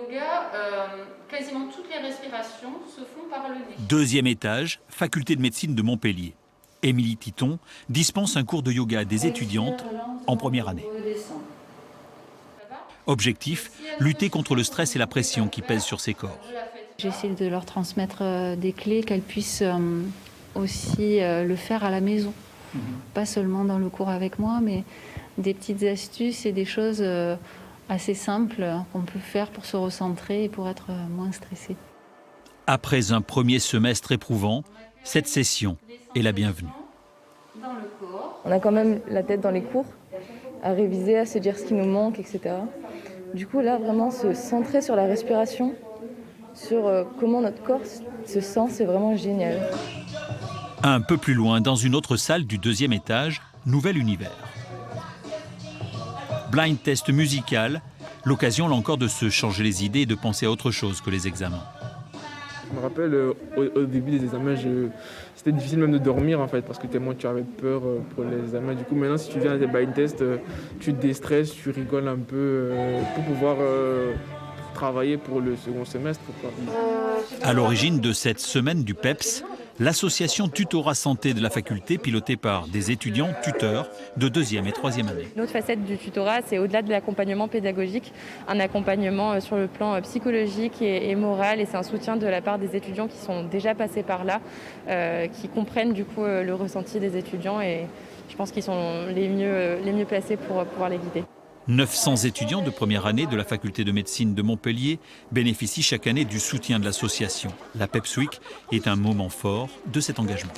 yoga, quasiment toutes les respirations se font par le nez. Deuxième étage, faculté de médecine de Montpellier. Émilie Titon dispense un cours de yoga à des étudiantes en première année. Objectif, lutter contre le stress et la pression qui pèsent sur ces corps. J'essaie de leur transmettre des clés qu'elles puissent aussi le faire à la maison. Pas seulement dans le cours avec moi, mais des petites astuces et des choses assez simples qu'on peut faire pour se recentrer et pour être moins stressé. Après un premier semestre éprouvant, cette session est la bienvenue. On a quand même la tête dans les cours, à réviser, à se dire ce qui nous manque, etc. Du coup, là, vraiment, se centrer sur la respiration, sur comment notre corps se sent, c'est vraiment génial. Un peu plus loin, dans une autre salle du deuxième étage, nouvel univers. Blind test musical, l'occasion là encore de se changer les idées et de penser à autre chose que les examens. Je me rappelle, au début des examens, c'était difficile même de dormir en fait, parce que tellement tu avais peur pour les examens. Du coup, maintenant, si tu viens à des blind tests, tu te déstresses, tu rigoles un peu pour pouvoir travailler pour le second semestre. À l'origine de cette semaine du PEPS, l'association Tutorat Santé de la faculté, pilotée par des étudiants tuteurs de deuxième et troisième année. Une autre facette du tutorat, c'est au-delà de l'accompagnement pédagogique, un accompagnement sur le plan psychologique et moral, et c'est un soutien de la part des étudiants qui sont déjà passés par là, qui comprennent du coup le ressenti des étudiants, et je pense qu'ils sont les mieux placés pour pouvoir les guider. 900 étudiants de première année de la faculté de médecine de Montpellier bénéficient chaque année du soutien de l'association. La PEPS Week est un moment fort de cet engagement.